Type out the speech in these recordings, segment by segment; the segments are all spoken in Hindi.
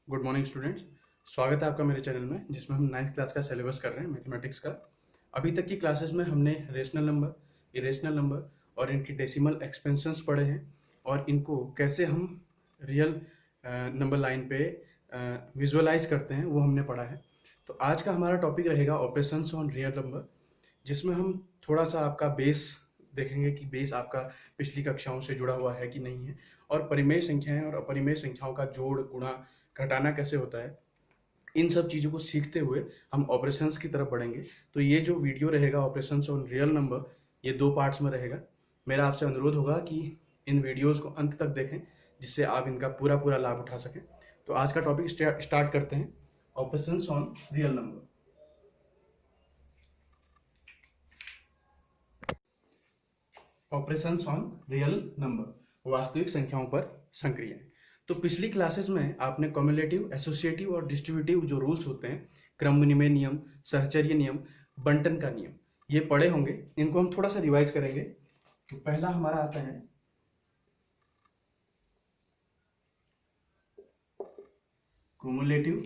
Good morning students. स्वागत है आपका मेरे चैनल में जिसमें हम 9th क्लास का सिलेबस कर रहे हैं मैथमेटिक्स का। अभी तक की क्लासेस में हमने रेशनल नंबर, इरेशनल नंबर और इनकी डेसिमल एक्सपेंशंस पढ़े हैं और इनको कैसे हम रियल नंबर लाइन पे विजुअलाइज करते हैं वो हमने पढ़ा है। तो आज का हमारा टॉपिक रहेगा ऑपरेशंस ऑन रियल नंबर, जिसमें हम थोड़ा सा आपका बेस देखेंगे कि बेस आपका पिछली कक्षाओं से जुड़ा हुआ है कि नहीं है, और परिमेय संख्याएं और अपरिमेय संख्याओं का जोड़, गुणा, घटाना कैसे होता है, इन सब चीज़ों को सीखते हुए हम ऑपरेशंस की तरफ बढ़ेंगे। तो ये जो वीडियो रहेगा ऑपरेशंस ऑन रियल नंबर, ये 2 पार्ट्स में रहेगा। मेरा आपसे अनुरोध होगा कि इन वीडियोस को अंत तक देखें जिससे आप इनका पूरा पूरा लाभ उठा सकें। तो आज का टॉपिक स्टार्ट करते हैं, operations on real number. Operations on real number, वास्तविक संख्याओं पर संक्रियाएं। तो पिछली क्लासेस में आपने कम्युलेटिव, एसोसिएटिव और डिस्ट्रीब्यूटिव जो रूल्स होते हैं, क्रम विनिमय नियम, सहचर्य नियम, बंटन का नियम, ये पढ़े होंगे। इनको हम थोड़ा सा रिवाइज करेंगे। तो पहला हमारा आता है क्युमुलेटिव,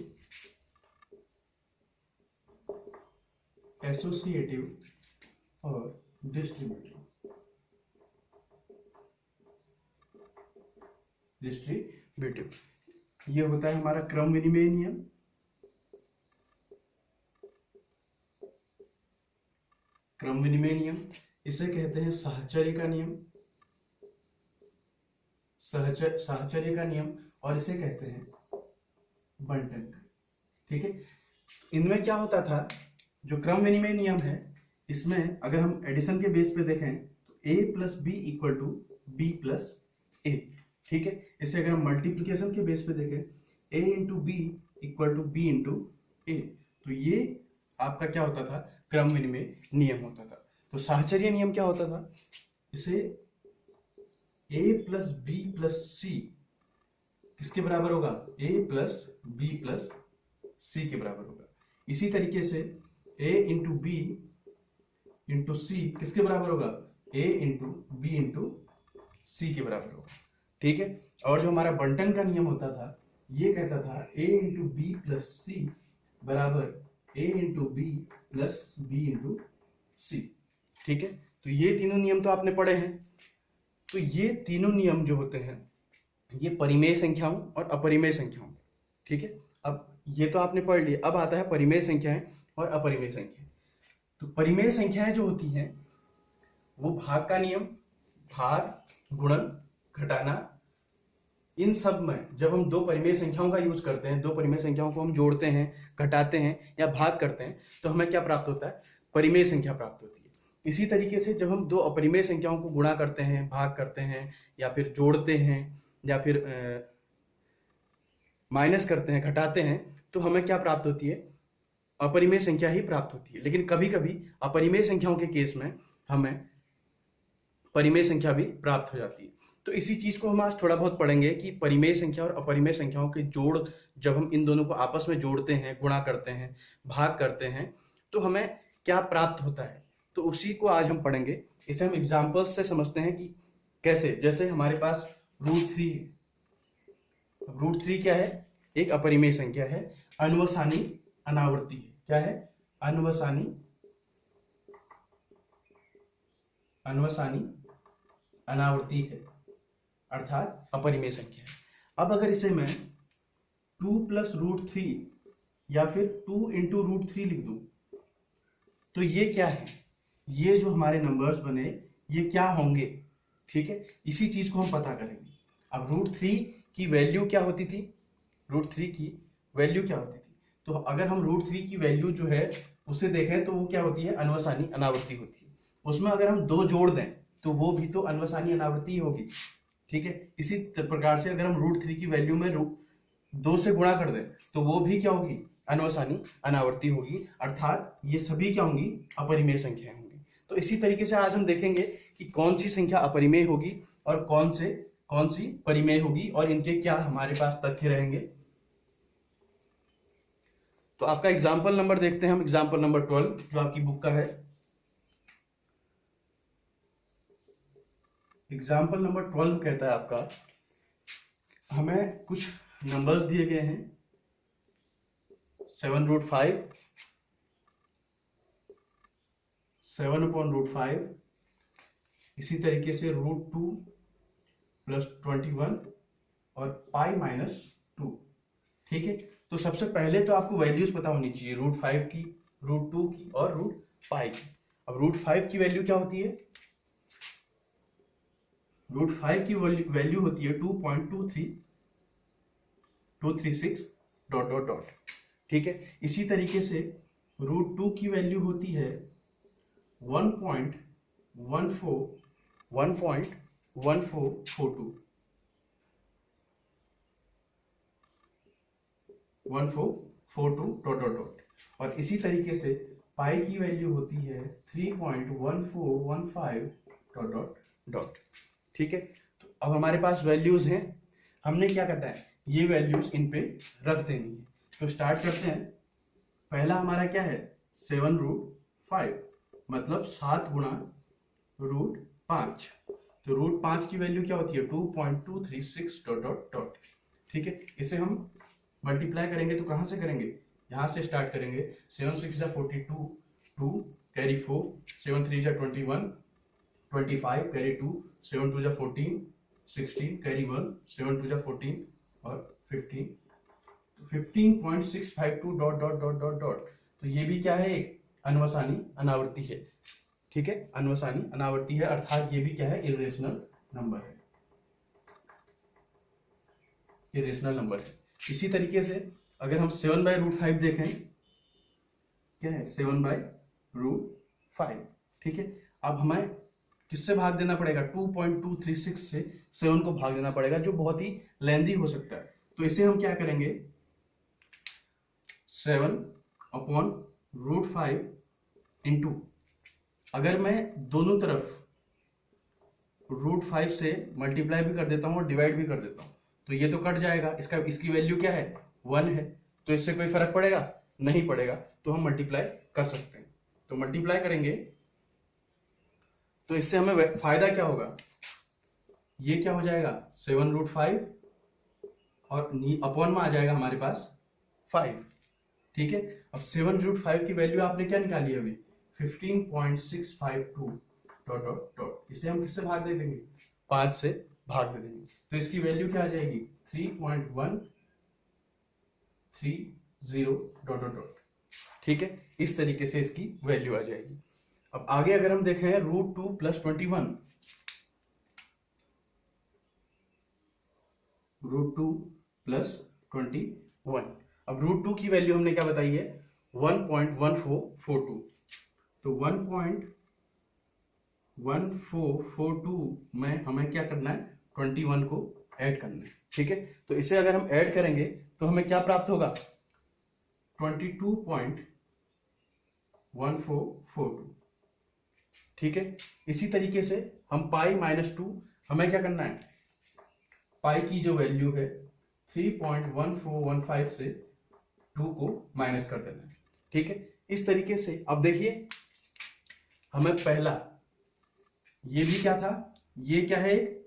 एसोसिएटिव और डिस्ट्रीब्यूटिव। ये होता है हमारा क्रम विनिमय नियम, इसे कहते हैं साहचर्य का नियम, साहचर्य का नियम, और इसे कहते हैं बंटन का। ठीक है, इनमें क्या होता था, जो क्रम विनिमय नियम है इसमें अगर हम एडिशन के बेस पे देखें तो a plus B equal to B plus A. ठीक है, इसे अगर हम मल्टीप्लीकेशन के बेस पे देखें a into B equal to B into A, तो ये आपका क्या होता था, क्रम विनिमय नियम होता था। तो साहचर्य नियम क्या होता था, इसे a प्लस बी प्लस सी किसके बराबर होगा, a प्लस बी प्लस सी के बराबर होगा। इसी तरीके से a इंटू बी इंटू सी किसके बराबर होगा, a इंटू बी इंटू सी के बराबर होगा। ठीक है, और जो हमारा बंटन का नियम होता था ये कहता था a into B plus C बराबर a into B plus B into C. ठीक है, तो ये तीनों नियम तो आपने पढ़े हैं। तो ये तीनों नियम जो होते हैं ये परिमेय संख्याओं और अपरिमेय संख्याओं। ठीक है, अब ये तो आपने पढ़ लिया। अब आता है परिमेय संख्याएं और अपरिमेय संख्याएं। तो परिमेय संख्याएं जो होती हैं वो भाग का नियम, भाग, गुणन, घटाना, इन सब में जब हम दो परिमेय संख्याओं का यूज करते हैं, दो परिमेय संख्याओं को हम जोड़ते हैं, घटाते हैं या भाग करते हैं, तो हमें क्या प्राप्त होता है, परिमेय संख्या प्राप्त होती है। इसी तरीके से जब हम दो अपरिमेय संख्याओं को गुणा करते हैं, भाग करते हैं या फिर जोड़ते हैं या फिर माइनस करते हैं, घटाते हैं, तो हमें क्या प्राप्त होती है, अपरिमेय संख्या ही प्राप्त होती है। लेकिन कभी कभी अपरिमेय संख्याओं के केस में हमें परिमेय संख्या भी प्राप्त हो जाती है। तो इसी चीज को हम आज थोड़ा बहुत पढ़ेंगे कि परिमेय संख्या और अपरिमेय संख्याओं के जोड़, जब हम इन दोनों को आपस में जोड़ते हैं, गुणा करते हैं, भाग करते हैं, तो हमें क्या प्राप्त होता है। तो उसी को आज हम पढ़ेंगे। इसे हम एग्जाम्पल्स से समझते हैं कि कैसे। जैसे हमारे पास √3 है। √3 क्या है, एक अपरिमेय संख्या है, अनवसानी अनावर्ती है। क्या है, अनवसानी अनावर्ती है, अर्थात अपरिमेय संख्या है। अब अगर इसे मैं 2 प्लस √3 या फिर 2 इंटू √3 लिख दूं तो ये क्या है, ये जो हमारे नंबर्स बने ये क्या होंगे। ठीक है, इसी चीज को हम पता करेंगे। अब √3 की वैल्यू क्या होती थी, √3 की वैल्यू क्या होती थी, तो अगर हम √3 की वैल्यू जो है उसे देखें तो वो क्या होती है, अनवसानी अनावर्ती होती है। उसमें अगर हम 2 जोड़ दें तो वो भी तो अनवसानी अनावर्ती होगी। ठीक है, इसी प्रकार से अगर हम √3 की वैल्यू में 2 से गुणा कर दें तो वो भी क्या होगी, अनवसानी अनावर्ती होगी, अर्थात ये सभी क्या होंगी, अपरिमेय संख्याएं होंगी। तो इसी तरीके से आज हम देखेंगे कि कौन सी संख्या अपरिमेय होगी और कौन सी परिमेय होगी और इनके क्या हमारे पास तथ्य रहेंगे। तो आपका एग्जाम्पल नंबर देखते हैं हम, एग्जाम्पल नंबर 12 जो आपकी बुक का है। एग्जाम्पल नंबर 12 कहता है आपका, हमें कुछ नंबर्स दिए गए हैं 7√5 7/√5, इसी तरीके से √2 + 21 और π-2। ठीक है, तो सबसे पहले तो आपको वैल्यूज पता होनी चाहिए, √5 की, √2 की और √π की। अब √5 की वैल्यू क्या होती है? √5 की वैल्यू होती है 2.23236 ... ठीक है, इसी तरीके से √2 की वैल्यू होती है 1.1442 ... और इसी तरीके से पाई की वैल्यू होती है 3.1415 ... ठीक है, तो अब हमारे पास वैल्यूज हैं, हमने क्या करना है, ये वैल्यूज इन पे रख देनी है। तो स्टार्ट करते हैं। पहला हमारा क्या है, 7√5, मतलब 7 गुणा √5। तो √5 की वैल्यू क्या होती है 2.236 ... ठीक है, इसे हम मल्टीप्लाई करेंगे तो कहां से करेंगे, यहां से स्टार्ट करेंगे। 7 6 42, 2 कैरी 4, 7 3 21, 25 कैरी 2, 7 2 14, 16 कैरी 1, 7 2 14 और 15, 15.652 ... तो ये भी क्या है, एक अनवसानी अनावर्ती है। ठीक है, अनवसानी अनावर्ती है, अर्थात ये भी क्या है, इरेशनल नंबर है, इरेशनल नंबर है। इसी तरीके से अगर हम 7/√5 देखें, क्या है 7/√5। ठीक है, अब हमें किससे भाग देना पड़ेगा, 2.236 से 7 को भाग देना पड़ेगा, जो बहुत ही लेंदी हो सकता है। तो इसे हम क्या करेंगे, 7/√5 इंटू, अगर मैं दोनों तरफ √5 से मल्टीप्लाई भी कर देता हूं और डिवाइड भी कर देता हूं, तो ये तो कट जाएगा, इसकी वैल्यू क्या है 1 है, तो इससे कोई फर्क पड़ेगा, नहीं पड़ेगा, तो हम मल्टीप्लाई कर सकते हैं। तो मल्टीप्लाई करेंगे तो इससे हमें फायदा क्या होगा, ये क्या हो जाएगा 7√5 और अपॉन में आ जाएगा हमारे पास 5। ठीक है, अब 7√5 की वैल्यू आपने क्या निकाली अभी 15.652 ... इसे हम किससे भाग दे देंगे, 5 से भाग दे देंगे, तो इसकी वैल्यू क्या आ जाएगी 3.130 ... ठीक है, इस तरीके से इसकी वैल्यू आ जाएगी। अब आगे अगर हम देखें √2 + 21, √2 + 21, अब √2 की वैल्यू हमने क्या बताई है 1.1442, तो 1.1442 में हमें क्या करना है 21 को ऐड करना है। ठीक है, तो इसे अगर हम ऐड करेंगे तो हमें क्या प्राप्त होगा 22.1442। ठीक है, इसी तरीके से हम π-2, हमें क्या करना है, पाई की जो वैल्यू है 3.1415 से 2 को माइनस कर देना है। ठीक है, इस तरीके से अब देखिए, हमें पहला ये भी क्या था, ये क्या है एक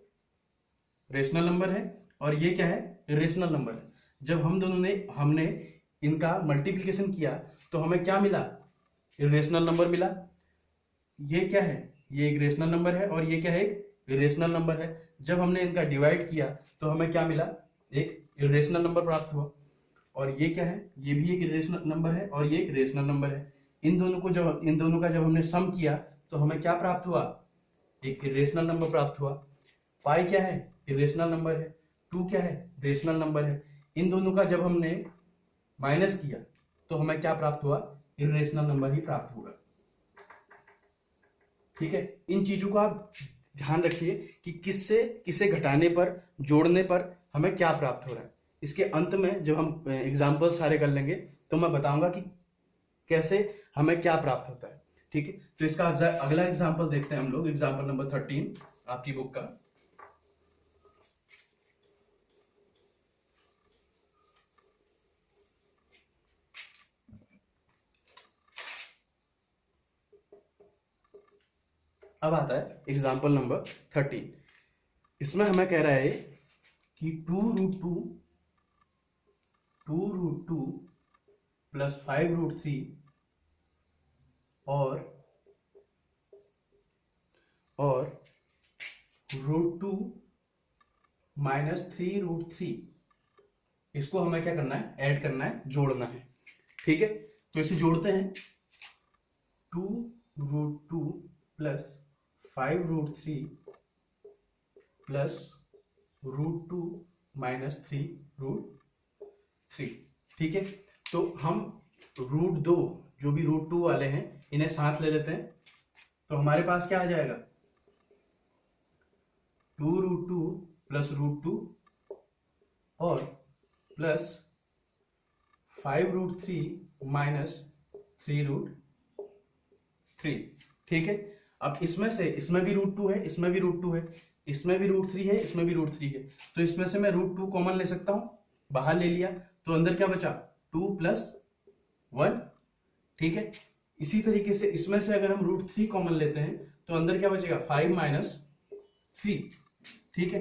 रेशनल नंबर है और ये क्या है इरेशनल नंबर है। जब हमने इनका मल्टीप्लिकेशन किया तो हमें क्या मिला, इरेशनल नंबर मिला। ये क्या है, ये एक रेशनल नंबर है और ये क्या है एक इरेशनल नंबर है। जब हमने इनका डिवाइड किया तो हमें क्या मिला, एक इरेशनल नंबर प्राप्त हुआ। और ये क्या है, ये भी एक इरेशनल नंबर है और ये एक रेशनल नंबर है। इन दोनों का जब हमने सम किया तो हमें क्या प्राप्त हुआ, एक इरेशनल नंबर प्राप्त हुआ। पाई क्या है, इरेशनल नंबर है। 2 क्या है, रेशनल नंबर है। इन दोनों का जब हमने माइनस किया तो हमें क्या प्राप्त हुआ, इरेशनल नंबर ही प्राप्त होगा। ठीक है, इन चीजों का आप ध्यान रखिए कि किससे किसे घटाने पर, जोड़ने पर हमें क्या प्राप्त हो रहा है। इसके अंत में जब हम एग्जाम्पल सारे कर लेंगे तो मैं बताऊंगा कि कैसे हमें क्या प्राप्त होता है। ठीक है, तो इसका अगला एग्जाम्पल देखते हैं हम लोग, एग्जाम्पल नंबर 13 आपकी बुक का। अब आता है एग्जाम्पल नंबर 13। इसमें हमें कह रहा है कि 2√2 प्लस 5√3 और √2 माइनस 3√3, इसको हमें क्या करना है, ऐड करना है, जोड़ना है। ठीक है, तो इसे जोड़ते हैं। 2√2 प्लस 5√3 प्लस √2 माइनस 3√3। ठीक है, तो हम √2 जो भी √2 वाले हैं इन्हें साथ ले लेते हैं, तो हमारे पास क्या आ जाएगा, 2√2 प्लस √2 और प्लस 5√3 माइनस 3√3। ठीक है, अब इसमें से इसमें भी √2 है, इसमें भी √2 है, इसमें भी √3 है, इसमें भी √3 है, तो इसमें से मैं √2 कॉमन ले सकता हूं, बाहर ले लिया तो अंदर क्या बचा, 2 प्लस 1। ठीक है, इसी तरीके से इसमें से अगर हम √3 कॉमन लेते हैं तो अंदर क्या बचेगा, 5 माइनस 3। ठीक है,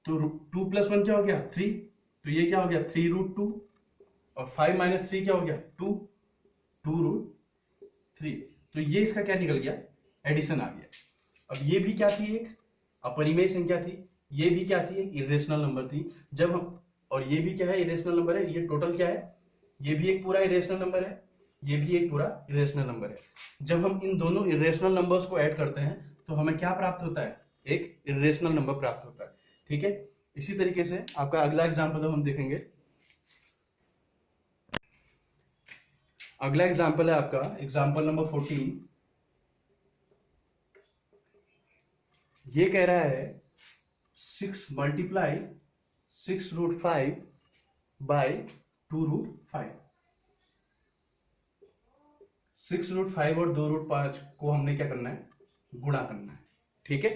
तो 2 प्लस 1 क्या हो गया, 3, तो ये क्या हो गया, 3√2 और 5 माइनस 3 क्या हो गया, 2√3। तो ये इसका क्या निकल गया, एडिशन आ गया। अब ये भी क्या थी, एक अपरिमेय संख्या थी, ये भी क्या थी, एक इरेशनल नंबर थी। जब हम, और ये भी क्या है, इरेशनल नंबर है, ये टोटल क्या है, ये भी एक पूरा इरेशनल नंबर है, ये भी एक पूरा इरेशनल नंबर है। जब हम इन दोनों इरेशनल नंबर्स को ऐड करते हैं तो हमें क्या प्राप्त होता है, एक इरेशनल नंबर प्राप्त होता है। ठीक है, इसी तरीके से आपका अगला एग्जाम्पल हम देखेंगे। अगला एग्जाम्पल है आपका एग्जाम्पल नंबर 14। ये कह रहा है 6 मल्टीप्लाई 6√5 बाय 2√5। 6√5 और 2√5 को हमने क्या करना है, गुणा करना है। ठीक है,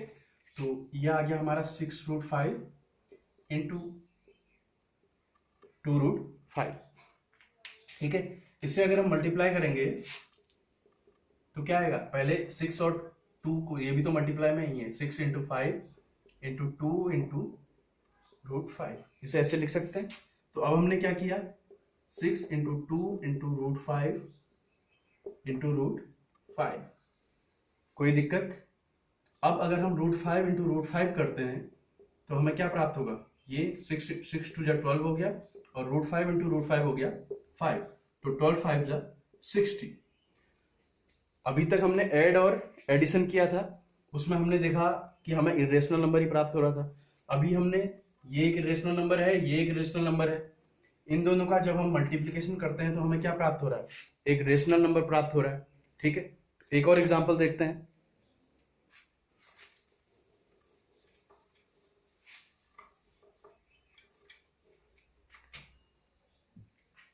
तो यह आ गया हमारा 6√5 इंटू 2√5। ठीक है, इसे अगर हम मल्टीप्लाई करेंगे तो क्या आएगा, पहले 6 और 2 को, ये भी तो मल्टीप्लाई में ही है, 6 इंटू 5 इंटू 2 इंटू √5, इसे ऐसे लिख सकते हैं। तो अब हमने क्या किया, 6 इंटू 2 इंटू √5 इंटू √5, कोई दिक्कत। अब अगर हम √5 इंटू √5 करते हैं तो हमें क्या प्राप्त होगा, ये 6 2 12 हो गया और √5 इंटू √5 हो गया 5, तो 12 5 60। अभी तक हमने ऐड और एडिशन किया था, उसमें हमने देखा कि हमें इरेशनल नंबर ही प्राप्त हो रहा था। अभी हमने, ये एक इरेशनल नंबर है, ये एक इरेशनल नंबर है, इन दोनों का जब हम मल्टीप्लिकेशन करते हैं तो हमें क्या प्राप्त हो रहा है, एक रेशनल नंबर प्राप्त हो रहा है। ठीक है, एक और एग्जांपल देखते हैं।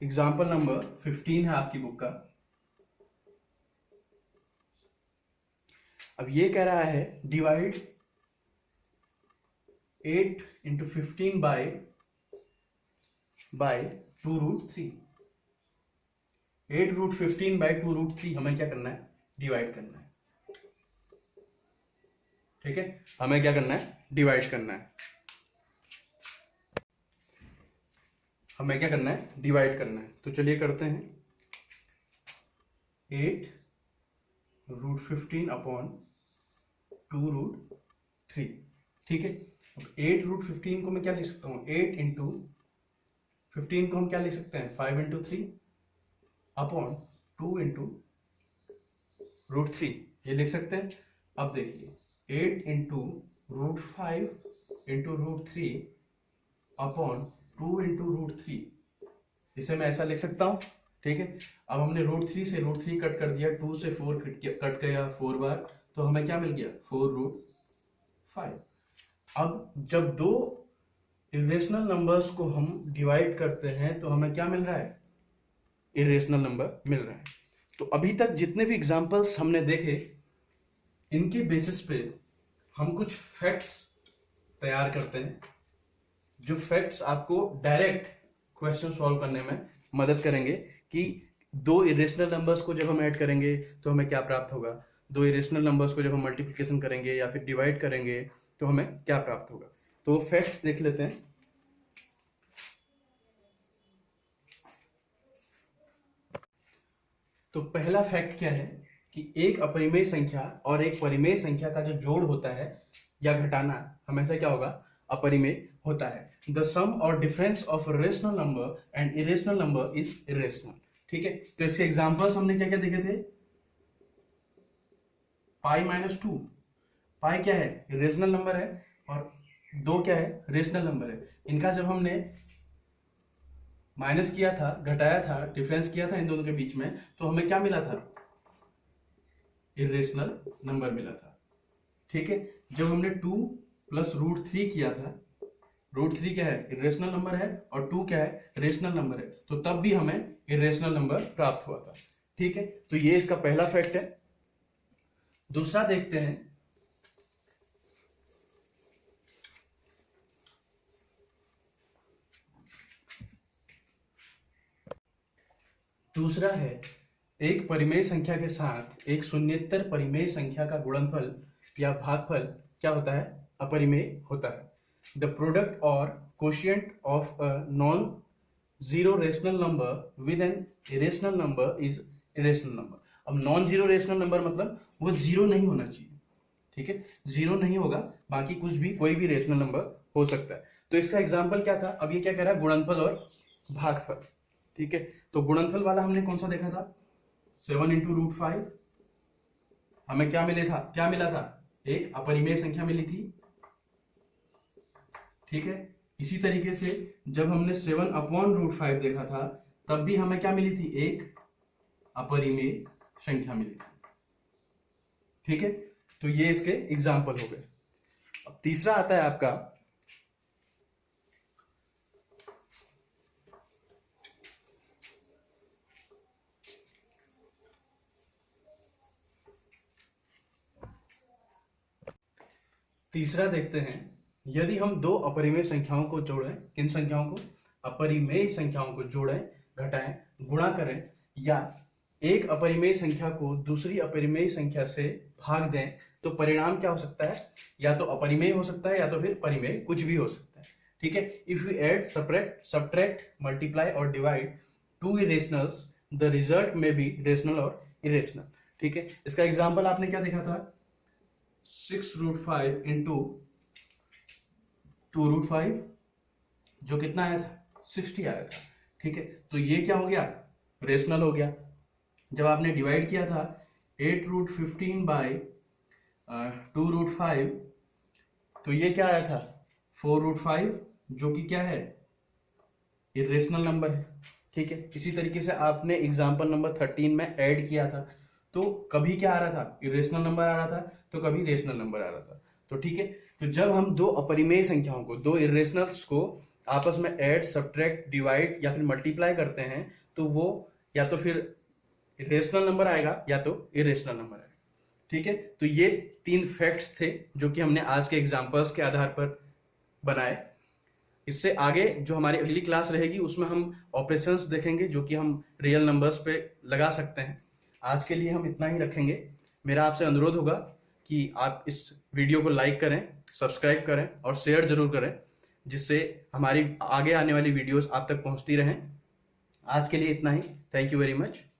एग्जाम्पल नंबर 15 है आपकी बुक का। अब ये कह रहा है डिवाइड 8 इंटू 15 बाय 2√3। 8√15 बाय 2√3 हमें क्या करना है, डिवाइड करना है। ठीक है, हमें क्या करना है, डिवाइड करना है। हमें क्या करना है, डिवाइड करना है। तो चलिए करते हैं, 8√15 अपॉन 2√3। ठीक है, 8√15 को मैं क्या लिख सकता हूँ, 8 इंटू 15 को हम क्या लिख सकते हैं, 5 इंटू 3 अपॉन 2 इंटू √3, ये लिख सकते हैं। अब देखिए 8 इंटू √5 इंटू √3 अपॉन 2 इंटू √3, इसे मैं ऐसा लिख सकता हूं। ठीक है, अब हमने √3 से √3 कट कर दिया, 2 से 4 कट किया 4 बार, तो हमें क्या मिल गया, 4√5। अब जब दो इरेशनल नंबर्स को हम डिवाइड करते हैं तो हमें क्या मिल रहा है, इरेशनल नंबर मिल रहा है। तो अभी तक जितने भी एग्जांपल्स हमने देखे, इनके बेसिस पे हम कुछ फैक्ट्स तैयार करते हैं, जो फैक्ट्स आपको डायरेक्ट क्वेश्चन सॉल्व करने में मदद करेंगे कि दो इरेशनल नंबर्स को जब हम ऐड करेंगे तो हमें क्या प्राप्त होगा, दो इरेशनल नंबर्स को जब हम मल्टीप्लिकेशन करेंगे या फिर डिवाइड करेंगे तो हमें क्या प्राप्त होगा। तो फैक्ट्स देख लेते हैं। तो पहला फैक्ट क्या है कि एक अपरिमेय संख्या और एक परिमेय संख्या का जो जोड़ होता है या घटाना हमेशा क्या होगा, अपरिमेय होता है। द सम और difference of rational number and irrational number is irrational. ठीक है, तो इसके एग्जांपल्स हमने क्या क्या देखे थे, पाई माइनस 2, पाई क्या है, इरेशनल नंबर है, और 2 क्या है, रेशनल नंबर है। इनका जब हमने माइनस किया था, घटाया था, डिफरेंस किया था इन दोनों के बीच में, तो हमें क्या मिला था, इरेशनल नंबर मिला था। ठीक है, जब हमने 2 प्लस √3 किया था, √3 क्या है, इरेशनल नंबर है, और 2 क्या है, रेशनल नंबर है, तो तब भी हमें इरेशनल नंबर प्राप्त हुआ था। ठीक है, तो ये इसका पहला फैक्ट है। दूसरा देखते हैं, दूसरा है एक परिमेय संख्या के साथ एक शून्येतर परिमेय संख्या का गुणनफल या भागफल क्या होता है, अपरिमेय होता है। द प्रोडक्ट और quotient of a non zero rational number with an irrational number is irrational number. अब नॉन जीरो रेशनल नंबर मतलब वो जीरो नहीं होना चाहिए। ठीक है, जीरो नहीं होगा, बाकी कुछ भी, कोई भी रेशनल नंबर हो सकता है। तो इसका एग्जाम्पल क्या था, अब ये क्या कह रहा है, गुणनफल और भागफल। ठीक है, तो गुणनफल वाला हमने कौन सा देखा था, 7 × √5, हमें क्या मिला था, एक अपरिमेय संख्या मिली थी। ठीक है, इसी तरीके से जब हमने 7/√5 देखा था, तब भी हमें क्या मिली थी, एक अपरिमेय संख्या मिली थी। ठीक है, तो ये इसके एग्जाम्पल हो गए। अब तीसरा आता है आपका तीसरा देखते हैं, यदि हम दो अपरिमेय संख्याओं को जोड़ें, किन संख्याओं को, अपरिमेय संख्याओं को जोड़ें, घटाएं, गुणा करें, या एक अपरिमेय संख्या को दूसरी अपरिमेय संख्या से भाग दें, तो परिणाम क्या हो सकता है, या तो अपरिमेय हो सकता है या तो फिर परिमेय, कुछ भी हो सकता है। ठीक है, if you add, subtract, multiply और divide two irrationals, the result में बी रेशनल और इरेशनल। ठीक है, इसका एग्जाम्पल आपने क्या देखा था, 6√5 × 2√5, जो कितना आया था, 60 आया था। ठीक है, तो ये क्या हो गया, रेशनल हो गया। जब आपने डिवाइड किया था 8√15/2√5, तो ये क्या आया था, 4√5, जो कि क्या है, इरेशनल नंबर है। ठीक है, इसी तरीके से आपने एग्जाम्पल नंबर 13 में ऐड किया था, तो कभी क्या आ रहा था, इरेशनल नंबर आ रहा था, तो कभी रेशनल नंबर आ रहा था। तो ठीक है, तो जब हम दो अपरिमेय संख्याओं को, दो इरेशनल्स को आपस में ऐड, सब्ट्रैक्ट, डिवाइड या फिर मल्टीप्लाई करते हैं, तो वो या तो फिर रेशनल नंबर आएगा या तो इरेशनल नंबर आएगा। ठीक है, तो ये 3 फैक्ट्स थे जो कि हमने आज के एग्जाम्पल्स के आधार पर बनाए। इससे आगे जो हमारी अगली क्लास रहेगी उसमें हम ऑपरेशंस देखेंगे जो कि हम रियल नंबर्स पे लगा सकते हैं। आज के लिए हम इतना ही रखेंगे। मेरा आपसे अनुरोध होगा कि आप इस वीडियो को लाइक करें, सब्सक्राइब करें और शेयर जरूर करें, जिससे हमारी आगे आने वाली वीडियोस आप तक पहुंचती रहें। आज के लिए इतना ही। Thank you very much.